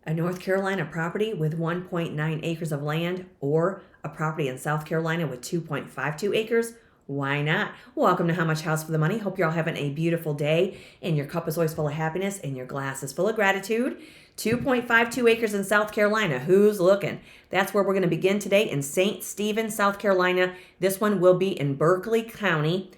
A North Carolina property with 1.9 acres of land or a property in South Carolina with 2.52 acres? Why not? Welcome to How Much House for the Money. Hope you're all having a beautiful day and your cup is always full of happiness and your glass is full of gratitude. 2.52 acres in South Carolina. Who's looking? That's where we're going to begin today in St. Stephen, South Carolina. This one will be in Berkeley County,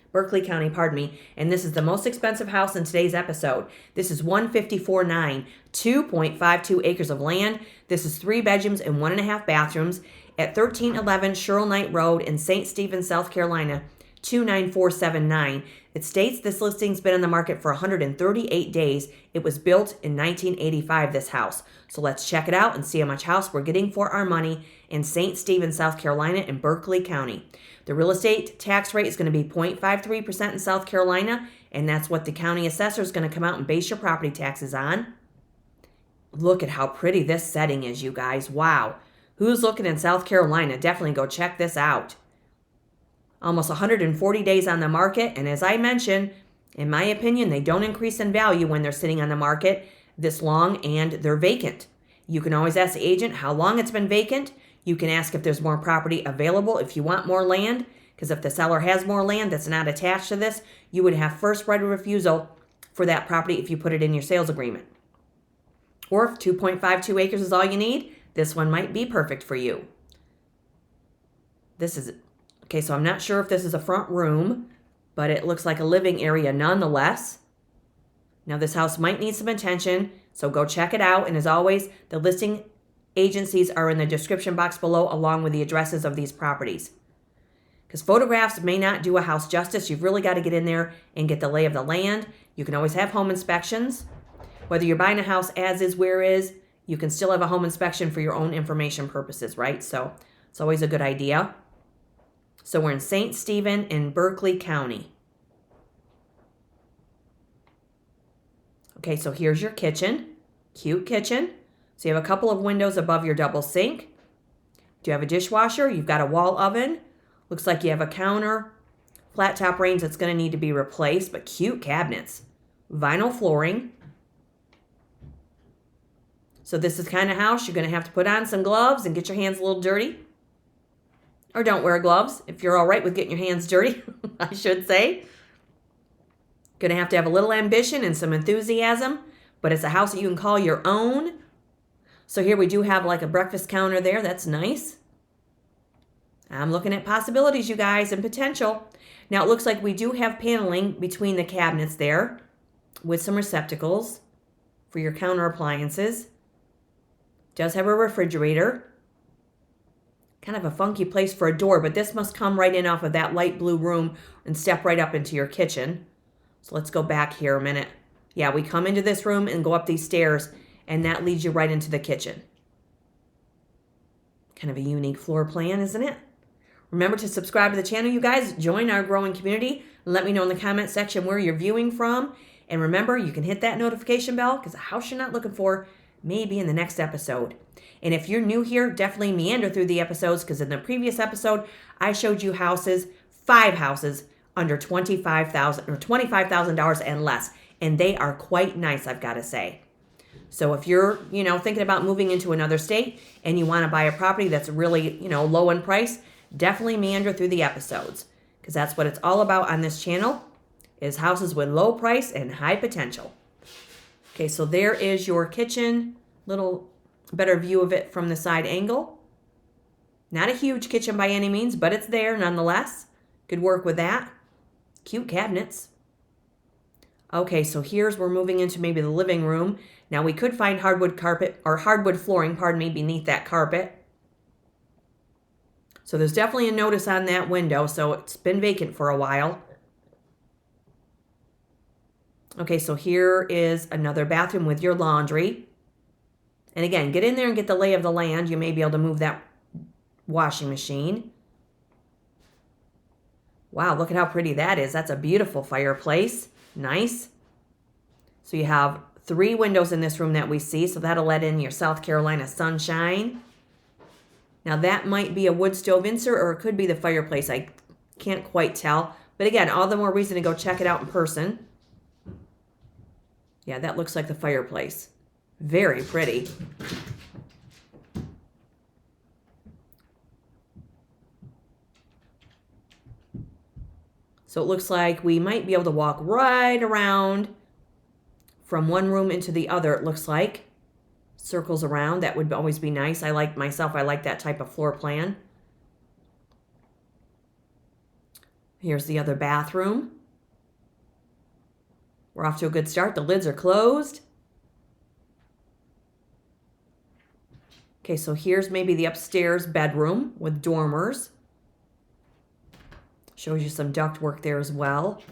and this is the most expensive house in today's episode. This is 154.9, 2.52 acres of land. This is 3 bedrooms and 1.5 bathrooms at 1311 Schurlknight Road in St. Stephen, South Carolina, 29479. It states this listing's been on the market for 138 days. It was built in 1985, this house. So let's check it out and see how much house we're getting for our money in St. Stephen, South Carolina in Berkeley County. The real estate tax rate is going to be 0.53% in South Carolina, and that's what the county assessor is going to come out and base your property taxes on. Look at how pretty this setting is, you guys. Wow. Who's looking in South Carolina? Definitely go check this out. Almost 140 days on the market, and as I mentioned, in my opinion, they don't increase in value when they're sitting on the market this long and they're vacant. You can always ask the agent how long it's been vacant. You can ask if there's more property available if you want more land, because if the seller has more land that's not attached to this, you would have first right of refusal for that property if you put it in your sales agreement. Or if 2.52 acres is all you need, this one might be perfect for you. Okay, so I'm not sure if this is a front room, but it looks like a living area nonetheless. Now this house might need some attention, so go check it out. And as always, the listing agencies are in the description box below along with the addresses of these properties. Because photographs may not do a house justice. You've really got to get in there and get the lay of the land. You can always have home inspections. Whether you're buying a house as is, where is, you can still have a home inspection for your own information purposes, right? So it's always a good idea. So we're in St. Stephen in Berkeley County. Okay, so here's your kitchen. Cute kitchen. So you have a couple of windows above your double sink. Do you have a dishwasher? You've got a wall oven. Looks like you have a counter. Flat top range that's going to need to be replaced, but cute cabinets. Vinyl flooring. So this is the kind of house you're going to have to put on some gloves and get your hands a little dirty. Or don't wear gloves if you're all right with getting your hands dirty, I should say. Going to have a little ambition and some enthusiasm, but it's a house that you can call your own. So here we do have like a breakfast counter there. That's nice. I'm looking at possibilities, you guys, and potential. Now it looks like we do have paneling between the cabinets there with some receptacles for your counter appliances. Does have a refrigerator. Kind of a funky place for a door, but this must come right in off of that light blue room and step right up into your kitchen. So let's go back here a minute. Yeah, we come into this room and go up these stairs, and that leads you right into the kitchen. Kind of a unique floor plan, isn't it? Remember to subscribe to the channel, you guys. Join our growing community. Let me know in the comment section where you're viewing from. And remember, you can hit that notification bell because the house you're not looking for may be in the next episode. And if you're new here, definitely meander through the episodes because in the previous episode, I showed you 5 houses under $25,000 or $25,000 and less. And they are quite nice, I've got to say. So if you're, thinking about moving into another state and you want to buy a property that's really, low in price, definitely meander through the episodes because that's what it's all about on this channel is houses with low price and high potential. Okay, so there is your kitchen, little better view of it from the side angle. Not a huge kitchen by any means, but it's there nonetheless. Could work with that. Cute cabinets. Okay, so we're moving into maybe the living room. Now we could find hardwood flooring, beneath that carpet. So there's definitely a notice on that window, so it's been vacant for a while. Okay, so here is another bathroom with your laundry. And again, get in there and get the lay of the land. You may be able to move that washing machine. Wow, look at how pretty that is. That's a beautiful fireplace. Nice. So you have 3 windows in this room that we see, so that'll let in your South Carolina sunshine. Now that might be a wood stove insert or it could be the fireplace. I can't quite tell. But again, all the more reason to go check it out in person. Yeah, that looks like the fireplace. Very pretty. So it looks like we might be able to walk right around from one room into the other, it looks like. Circles around. That would always be nice. I like that type of floor plan. Here's the other bathroom. We're off to a good start. The lids are closed. Okay, so here's maybe the upstairs bedroom with dormers. Shows you some ductwork there as well.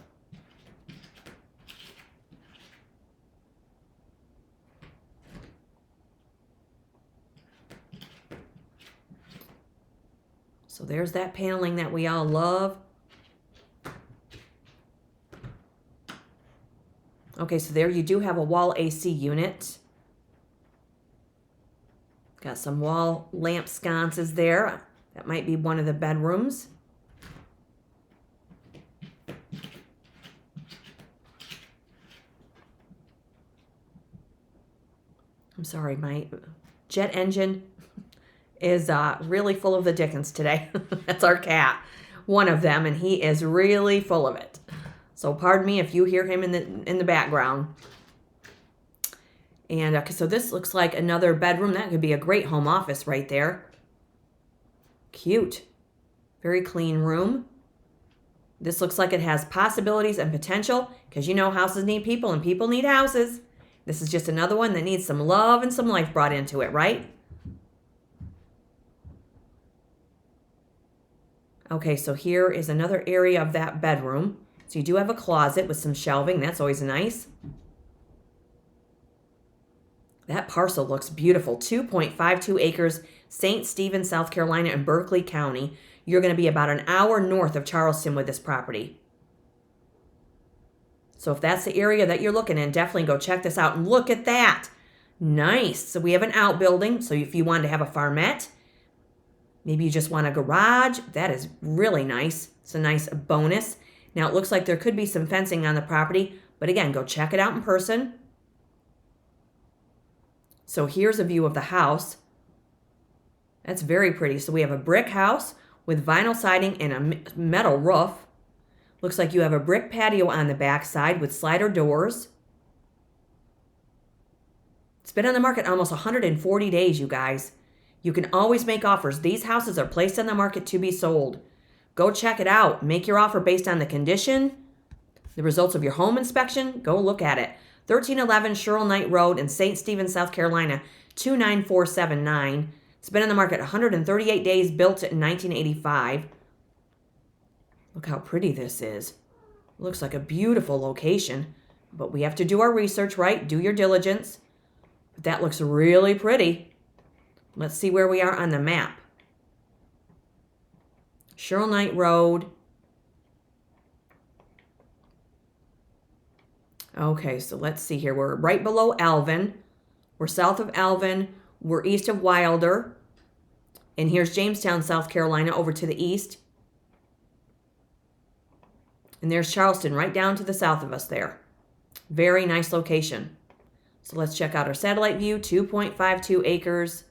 So there's that paneling that we all love. Okay, so there you do have a wall AC unit. Got some wall lamp sconces there. That might be one of the bedrooms. I'm sorry, my jet engine is really full of the dickens today. That's our cat, one of them, and he is really full of it. So pardon me if you hear him in the background. And so this looks like another bedroom. That could be a great home office right there. Cute. Very clean room. This looks like it has possibilities and potential because you know houses need people and people need houses. This is just another one that needs some love and some life brought into it, right? Okay, so here is another area of that bedroom. So you do have a closet with some shelving. That's always nice. That parcel looks beautiful. 2.52 acres, St. Stephen, South Carolina, in Berkeley County. You're going to be about an hour north of Charleston with this property. So if that's the area that you're looking in, definitely go check this out. And look at that. Nice. So we have an outbuilding. So if you wanted to have a farmette, maybe you just want a garage, that is really nice. It's a nice bonus. Now it looks like there could be some fencing on the property, but again, go check it out in person. So here's a view of the house. That's very pretty. So we have a brick house with vinyl siding and a metal roof. Looks like you have a brick patio on the back side with slider doors. It's been on the market almost 140 days, you guys. You can always make offers. These houses are placed on the market to be sold. Go check it out. Make your offer based on the condition, the results of your home inspection. Go look at it. 1311 Schurlknight Road in St. Stephen, South Carolina, 29479. It's been on the market 138 days, built in 1985. Look how pretty this is. Looks like a beautiful location, but we have to do our research, right? Do your diligence. But that looks really pretty. Let's see where we are on the map. Schurlknight Road. Okay, so let's see here. We're right below Alvin. We're south of Alvin. We're east of Wilder. And here's Jamestown, South Carolina, over to the east. And there's Charleston right down to the south of us there. Very nice location. So let's check out our satellite view. 2.52 acres.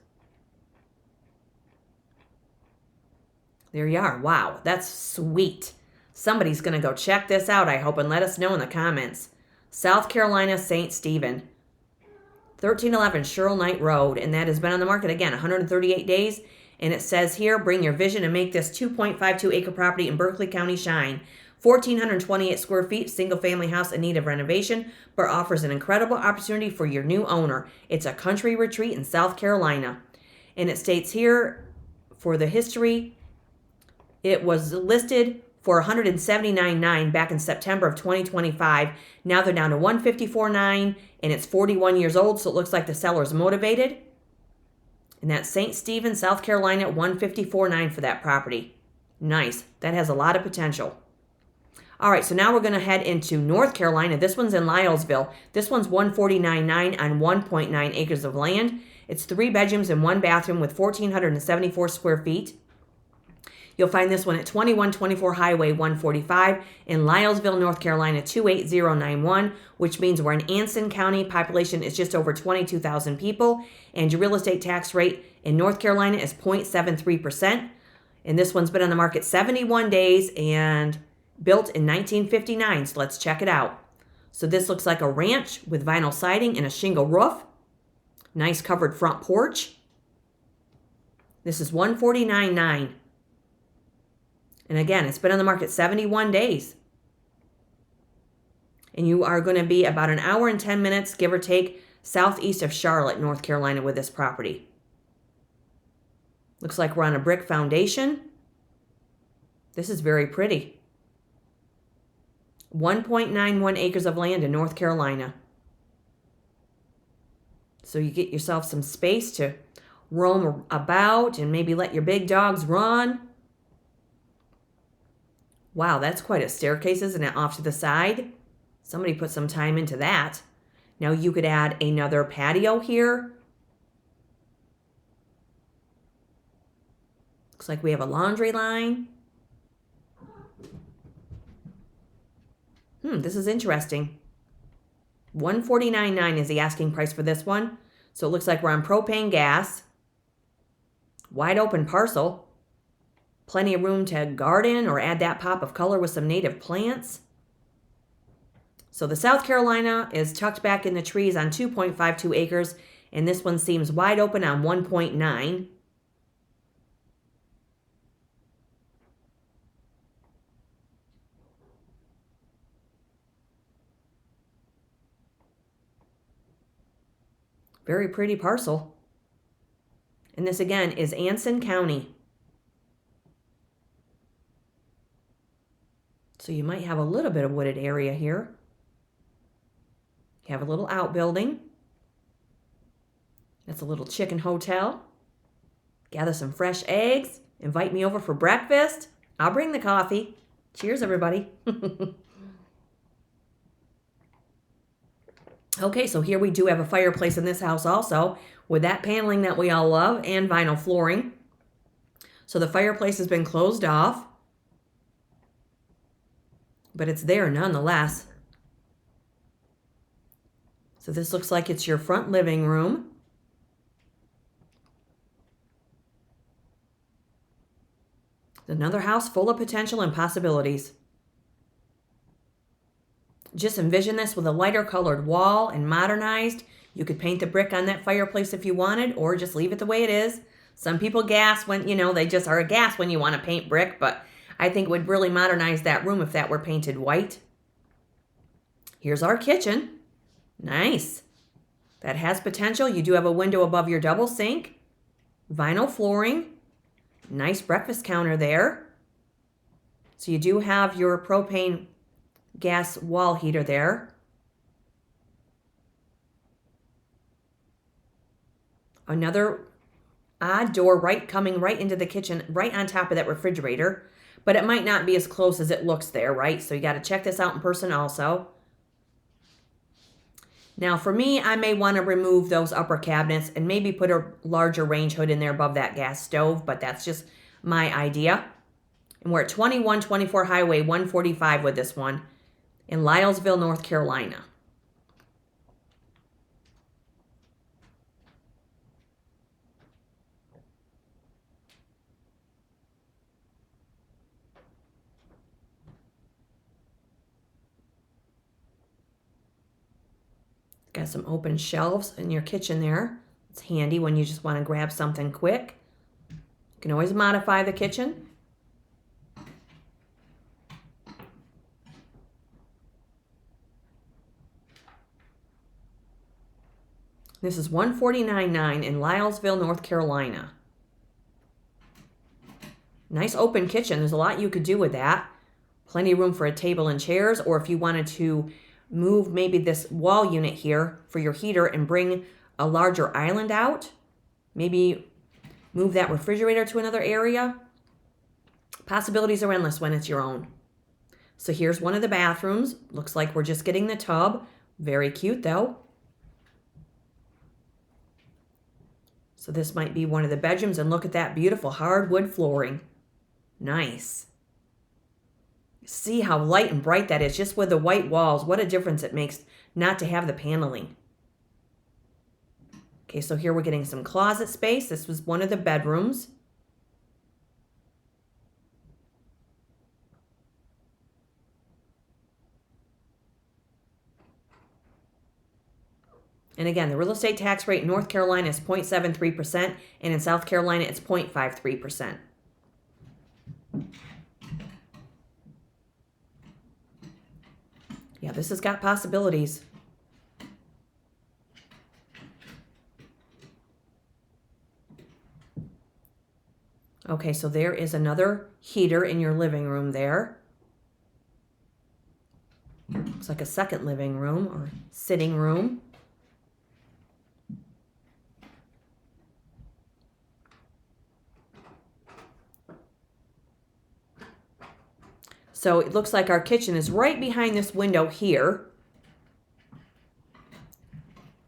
There you are. Wow, that's sweet. Somebody's going to go check this out, I hope, and let us know in the comments. South Carolina, St. Stephen. 1311 Schurlknight Road. And that has been on the market, again, 138 days. And it says here, bring your vision and make this 2.52 acre property in Berkeley County shine. 1,428 square feet, single-family house in need of renovation, but offers an incredible opportunity for your new owner. It's a country retreat in South Carolina. And it states here, for the history, it was listed for $179,900 back in September of 2025. Now they're down to $154,900, and it's 41 years old, so it looks like the seller's motivated. And that's St. Stephen, South Carolina, $154,900 for that property. Nice. That has a lot of potential. All right, so now we're going to head into North Carolina. This one's in Lilesville. This one's $149,900 on 1.9 acres of land. It's 3 bedrooms and 1 bathroom with 1,474 square feet. You'll find this one at 2124 Highway 145 in Lilesville, North Carolina 28091, which means we're in Anson County. Population is just over 22,000 people, and your real estate tax rate in North Carolina is 0.73%. And this one's been on the market 71 days and built in 1959, so let's check it out. So this looks like a ranch with vinyl siding and a shingle roof. Nice covered front porch. This is $149,900. And again, it's been on the market 71 days. And you are going to be about an hour and 10 minutes, give or take, southeast of Charlotte, North Carolina with this property. Looks like we're on a brick foundation. This is very pretty. 1.91 acres of land in North Carolina. So you get yourself some space to roam about and maybe let your big dogs run. Wow, that's quite a staircase, isn't it, off to the side? Somebody put some time into that. Now you could add another patio here. Looks like we have a laundry line. This is interesting. $149,900 is the asking price for this one. So it looks like we're on propane gas. Wide open parcel. Plenty of room to garden or add that pop of color with some native plants. So the South Carolina is tucked back in the trees on 2.52 acres, and this one seems wide open on 1.9. Very pretty parcel. And this again is Anson County. So you might have a little bit of wooded area here. You have a little outbuilding. That's a little chicken hotel. Gather some fresh eggs. Invite me over for breakfast. I'll bring the coffee. Cheers, everybody. Okay, so here we do have a fireplace in this house also, with that paneling that we all love and vinyl flooring. So the fireplace has been closed off, but it's there nonetheless. So this looks like it's your front living room. Another house full of potential and possibilities. Just envision this with a lighter colored wall and modernized. You could paint the brick on that fireplace if you wanted, or just leave it the way it is. Some people gas when, they just are aghast when you want to paint brick, but I think it would really modernize that room if that were painted white. Here's our kitchen. Nice. That has potential. You do have a window above your double sink. Vinyl flooring. Nice breakfast counter there. So you do have your propane gas wall heater there. Another odd door coming right into the kitchen, right on top of that refrigerator. But it might not be as close as it looks there, right? So you got to check this out in person also. Now for me, I may want to remove those upper cabinets and maybe put a larger range hood in there above that gas stove, but that's just my idea. And we're at 2124 Highway 145 with this one in Lilesville, North Carolina. Got some open shelves in your kitchen there. It's handy when you just want to grab something quick. You can always modify the kitchen. This is $149,900 in Lilesville, North Carolina. Nice open kitchen. There's a lot you could do with that. Plenty of room for a table and chairs, or if you wanted to move maybe this wall unit here for your heater and bring a larger island out. Maybe move that refrigerator to another area. Possibilities are endless when it's your own. So here's one of the bathrooms. Looks like we're just getting the tub. Very cute though. So this might be one of the bedrooms, and look at that beautiful hardwood flooring. Nice. See how light and bright that is just with the white walls. What a difference it makes not to have the paneling. Okay, so here we're getting some closet space. This was one of the bedrooms. And again, the real estate tax rate in North Carolina is 0.73%, and in South Carolina it's 0.53%. Yeah, this has got possibilities. Okay, so there is another heater in your living room there. Looks like a second living room or sitting room. So it looks like our kitchen is right behind this window here.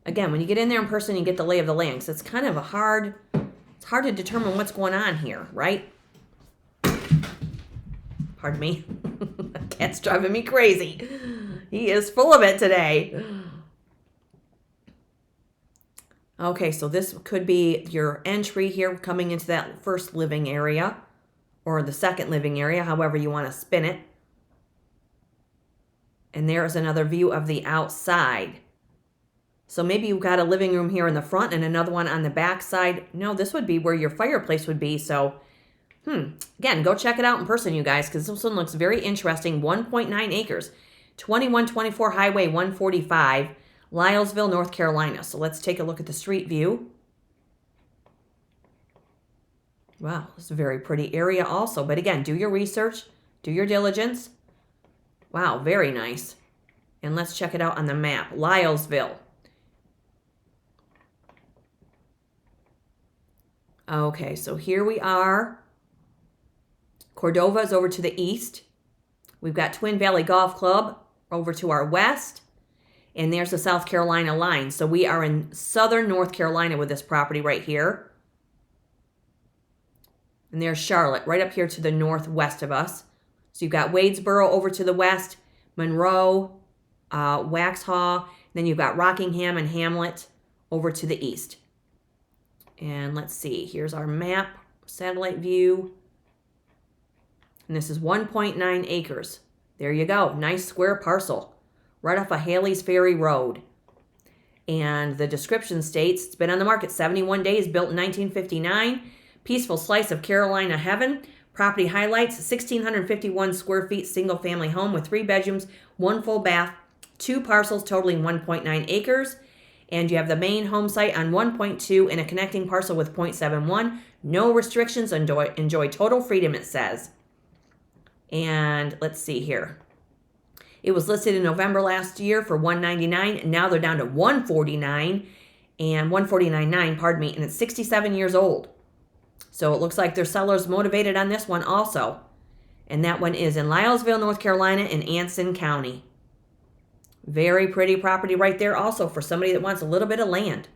Again, when you get in there in person, you get the lay of the land. So it's kind of it's hard to determine what's going on here, right? Pardon me. The cat's driving me crazy. He is full of it today. Okay, so this could be your entry here coming into that first living area or the second living area, however you want to spin it. And there's another view of the outside. So maybe you've got a living room here in the front and another one on the back side. No, this would be where your fireplace would be. So, again, go check it out in person, you guys, because this one looks very interesting. 1.9 acres, 2124 Highway 145, Lilesville, North Carolina. So let's take a look at the street view. Wow, it's a very pretty area also. But again, do your research, do your diligence. Wow, very nice. And let's check it out on the map. Lilesville. Okay, so here we are. Cordova is over to the east. We've got Twin Valley Golf Club over to our west. And there's the South Carolina line. So we are in southern North Carolina with this property right here. And there's Charlotte right up here to the northwest of us. So you've got Wadesboro over to the west, Monroe, Waxhaw. Then you've got Rockingham and Hamlet over to the east. And let's see, here's our map, satellite view. And this is 1.9 acres. There you go, nice square parcel right off of Haley's Ferry Road. And the description states, it's been on the market 71 days, built in 1959. Peaceful slice of Carolina heaven. Property highlights, 1,651 square feet, single family home with 3 bedrooms, 1 full bath, 2 parcels totaling 1.9 acres. And you have the main home site on 1.2 and a connecting parcel with 0.71. No restrictions, enjoy total freedom, it says. And let's see here. It was listed in November last year for $199, and now they're down to $149 and $149.9, pardon me, and it's 67 years old. So it looks like their seller's motivated on this one also. And that one is in Lilesville, North Carolina in Anson County. Very pretty property right there also for somebody that wants a little bit of land.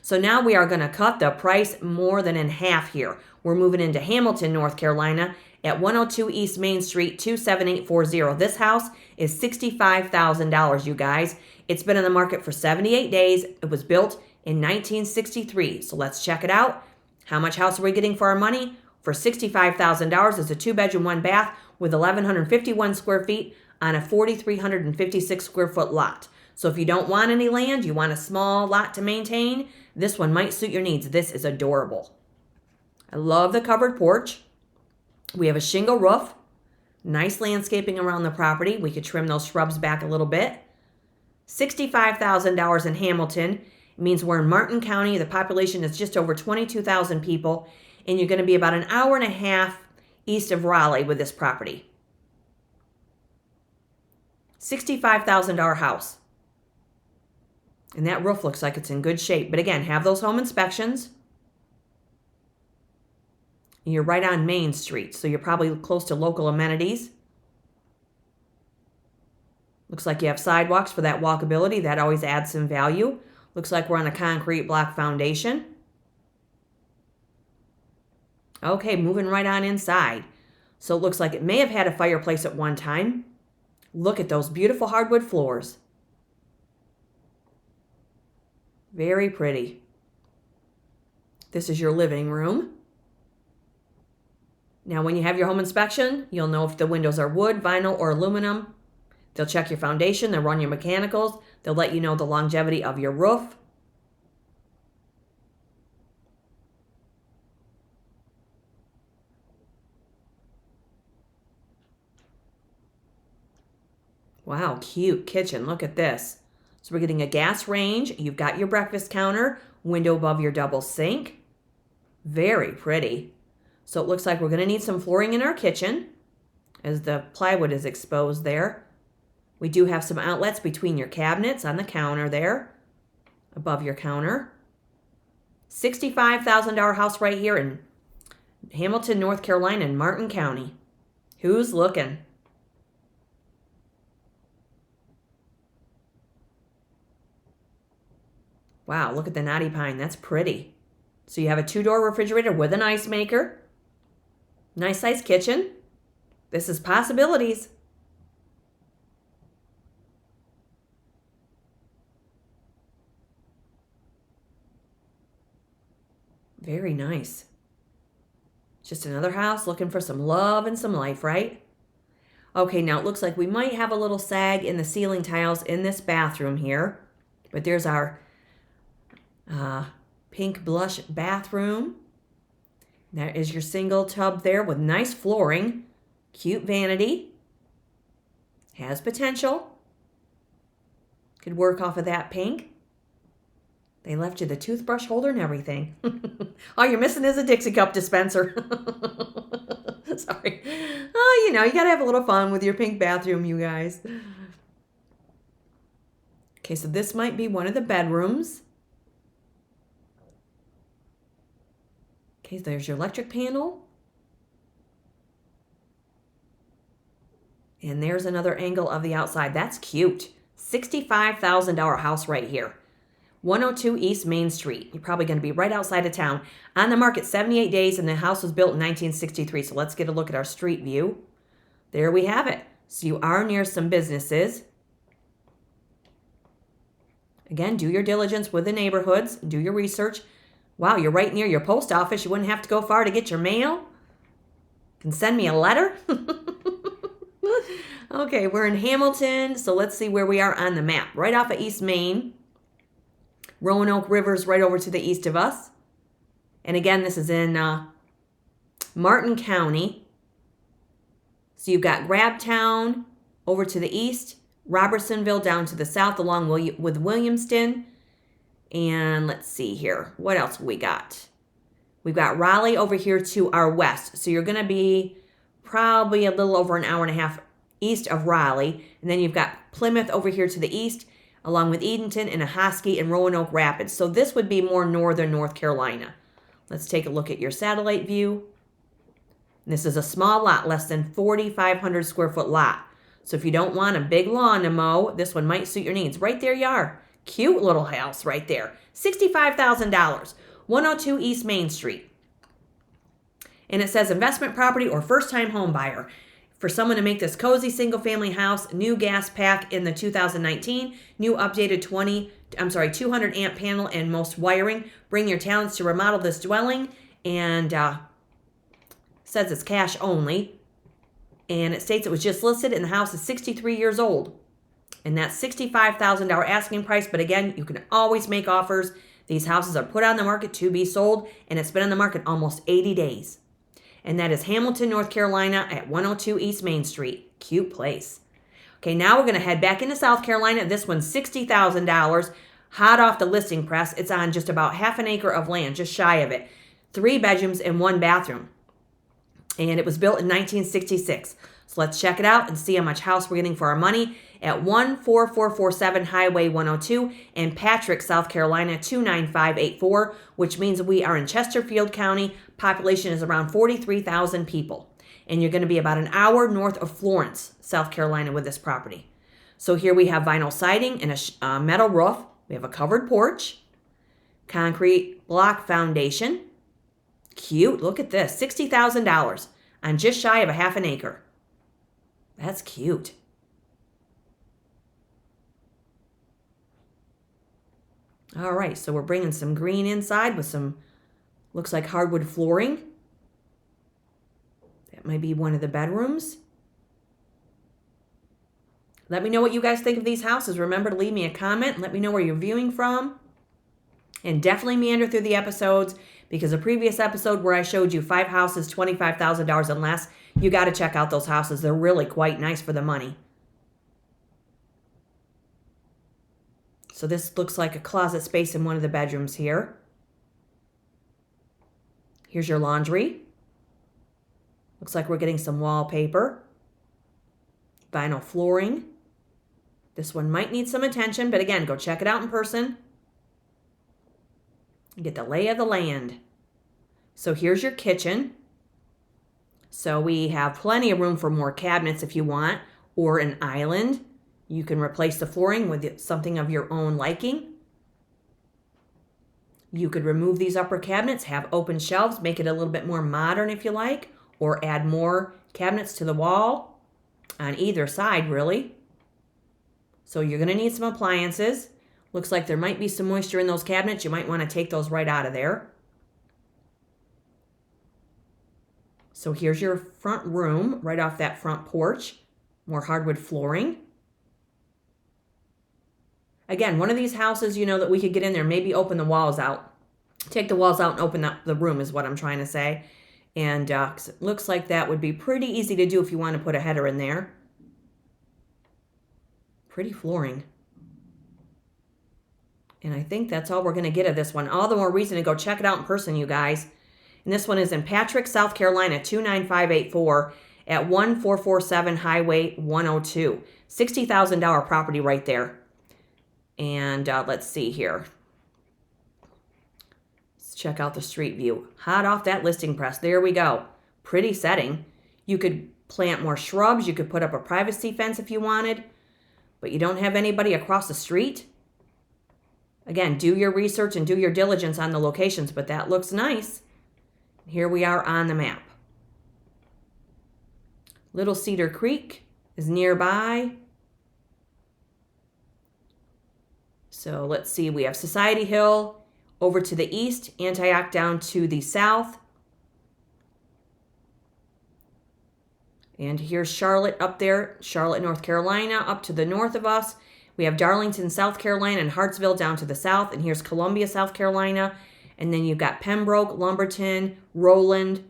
So now we are going to cut the price more than in half here. We're moving into Hamilton, North Carolina at 102 East Main Street, 27840. This house is $65,000, you guys. It's been on the market for 78 days. It was built in 1963. So let's check it out. How much house are we getting for our money? For $65,000, it's a 2-bedroom, 1 bath with 1,151 square feet on a 4,356 square foot lot. So if you don't want any land, you want a small lot to maintain, this one might suit your needs. This is adorable. I love the covered porch. We have a shingle roof, nice landscaping around the property. We could trim those shrubs back a little bit. $65,000 in Hamilton. It means we're in Martin County. The population is just over 22,000 people, and you're going to be about an hour and a half east of Raleigh with this property. $65,000 house. And that roof looks like it's in good shape. But again, have those home inspections. And you're right on Main Street, so you're probably close to local amenities. Looks like you have sidewalks for that walkability. That always adds some value. Looks like we're on a concrete block foundation. Okay, moving right on inside. So it looks like it may have had a fireplace at one time. Look at those beautiful hardwood floors. Very pretty. This is your living room. Now, when you have your home inspection, you'll know if the windows are wood, vinyl, or aluminum. They'll check your foundation. They'll run your mechanicals. They'll let you know the longevity of your roof. Wow, cute kitchen. Look at this. So we're getting a gas range. You've got your breakfast counter, window above your double sink. Very pretty. So it looks like we're going to need some flooring in our kitchen as the plywood is exposed there. We do have some outlets between your cabinets on the counter there, above your counter. $65,000 house right here in Hamilton, North Carolina in Martin County. Who's looking? Wow, look at the knotty pine. That's pretty. So you have a 2-door refrigerator with an ice maker. Nice sized kitchen. This is possibilities. Very nice. Just another house looking for some love and some life, right? Okay, now it looks like we might have a little sag in the ceiling tiles in this bathroom here. But there's our pink blush bathroom. There is your single tub there with nice flooring. Cute vanity. Has potential. Could work off of that pink. They left you the toothbrush holder and everything. All you're missing is a Dixie cup dispenser. Sorry. Oh, you got to have a little fun with your pink bathroom, you guys. Okay, so this might be one of the bedrooms. Okay, so there's your electric panel. And there's another angle of the outside. That's cute. $65,000 house right here. 102 East Main Street. You're probably going to be right outside of town. On the market 78 days, and the house was built in 1963. So let's get a look at our street view. There we have it. So you are near some businesses. Again, do your diligence with the neighborhoods. Do your research. Wow, you're right near your post office. You wouldn't have to go far to get your mail. You can send me a letter. Okay, we're in Hamilton. So let's see where we are on the map. Right off of East Main. Roanoke River's right over to the east of us. And again, this is in Martin County. So you've got Grabtown over to the east, Robertsonville down to the south, along with Williamston. And let's see here. What else we got? We've got Raleigh over here to our west. So you're going to be probably a little over an hour and a half east of Raleigh. And then you've got Plymouth over here to the east, along with Edenton and Ahoskie and Roanoke Rapids. So this would be more northern North Carolina. Let's take a look at your satellite view. This is a small lot, less than 4,500 square foot lot. So if you don't want a big lawn to mow, this one might suit your needs. Right there you are. Cute little house right there. $65,000. 102 East Main Street. And it says investment property or first-time home buyer. For someone to make this cozy single-family house, new gas pack in the 2019, new updated 200 amp panel and most wiring. Bring your talents to remodel this dwelling, and says it's cash only. And it states it was just listed and the house is 63 years old. And that's $65,000 asking price. But again, you can always make offers. These houses are put on the market to be sold, and it's been on the market almost 80 days. And that is Hamilton, North Carolina at 102 East Main Street. Cute place. Okay, now we're going to head back into South Carolina. This one's $60,000. Hot off the listing press. It's on just about half an acre of land, just shy of it. 3 bedrooms and 1 bathroom. And it was built in 1966. So let's check it out and see how much house we're getting for our money at 14447 Highway 102 in Patrick, South Carolina 29584, which means we are in Chesterfield County. Population is around 43,000 people. And you're going to be about an hour north of Florence, South Carolina with this property. So here we have vinyl siding and a metal roof. We have a covered porch, concrete block foundation. Cute. Look at this. $60,000 on just shy of a half an acre. That's cute. All right, so we're bringing some green inside with some, looks like hardwood flooring. That might be one of the bedrooms. Let me know what you guys think of these houses. Remember to leave me a comment. Let me know where you're viewing from. And definitely meander through the episodes, because a previous episode where I showed you 5 houses, $25,000 and less, you got to check out those houses. They're really quite nice for the money. So this looks like a closet space in one of the bedrooms here. Here's your laundry. Looks like we're getting some wallpaper. Vinyl flooring. This one might need some attention, but again, go check it out in person. Get the lay of the land. So here's your kitchen. So we have plenty of room for more cabinets if you want, or an island. You can replace the flooring with something of your own liking. You could remove these upper cabinets, have open shelves, make it a little bit more modern if you like, or add more cabinets to the wall on either side, really. So you're going to need some appliances. Looks like there might be some moisture in those cabinets. You might want to take those right out of there. So here's your front room right off that front porch. More hardwood flooring. Again, one of these houses, you know, that we could get in there, maybe open the walls out. Take the walls out and open up the room is what I'm trying to say. And it looks like that would be pretty easy to do if you want to put a header in there. Pretty flooring. And I think that's all we're going to get of this one. All the more reason to go check it out in person, you guys. And this one is in Patrick, South Carolina, 29584 at 1447 Highway 102. $60,000 property right there. And let's see here. Let's check out the street view. Hot off that listing press. There we go. Pretty setting. You could plant more shrubs. You could put up a privacy fence if you wanted. But you don't have anybody across the street. Again, do your research and do your diligence on the locations, but that looks nice. Here we are on the map. Little Cedar Creek is nearby. So let's see, we have Society Hill over to the east, Antioch down to the south. And here's Charlotte up there, Charlotte, North Carolina, up to the north of us. We have Darlington, South Carolina, and Hartsville down to the south. And here's Columbia, South Carolina. And then you've got Pembroke, Lumberton, Rowland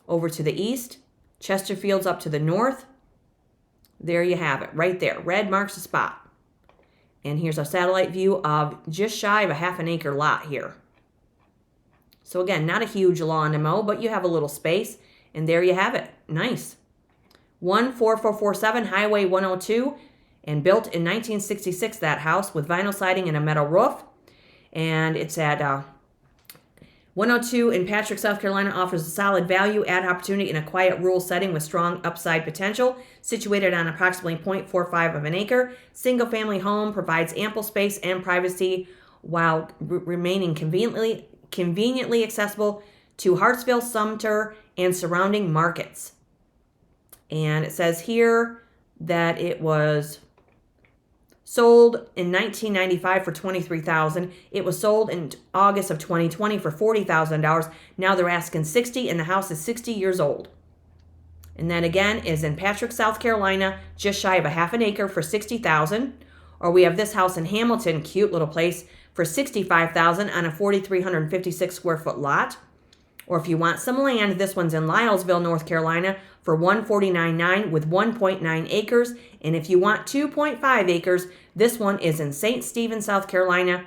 over to the east. Chesterfield's up to the north. There you have it, right there. Red marks the spot. And here's a satellite view of just shy of a half an acre lot here. So again, not a huge lawn to mow, but you have a little space. And there you have it. Nice. 14447 Highway 102. And built in 1966, that house, with vinyl siding and a metal roof. And it's at 102 in Patrick, South Carolina, offers a solid value, add opportunity in a quiet rural setting with strong upside potential. Situated on approximately 0.45 of an acre. Single-family home, provides ample space and privacy while remaining conveniently accessible to Hartsville, Sumter, and surrounding markets. And it says here that it was sold in 1995 for $23,000. It was sold in August of 2020 for $40,000. Now they're asking $60,000, and the house is 60 years old. And that again is in Patrick, South Carolina, just shy of a half an acre for $60,000. Or we have this house in Hamilton, cute little place, for $65,000 on a 4,356 square foot lot. Or if you want some land, this one's in Lilesville, North Carolina, for $149,900 with 1.9 acres. And if you want 2.5 acres, this one is in St. Stephen, South Carolina,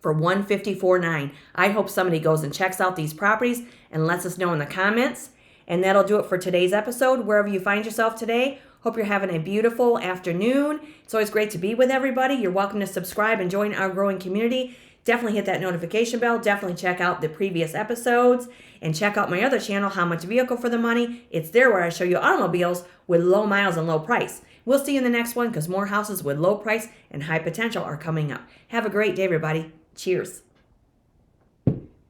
for $154,900. I hope somebody goes and checks out these properties and lets us know in the comments. And that'll do it for today's episode, wherever you find yourself today. Hope you're having a beautiful afternoon. It's always great to be with everybody. You're welcome to subscribe and join our growing community. Definitely hit that notification bell. Definitely check out the previous episodes. And check out my other channel, How Much Vehicle for the Money. It's there where I show you automobiles with low miles and low price. We'll see you in the next one because more houses with low price and high potential are coming up. Have a great day, everybody. Cheers.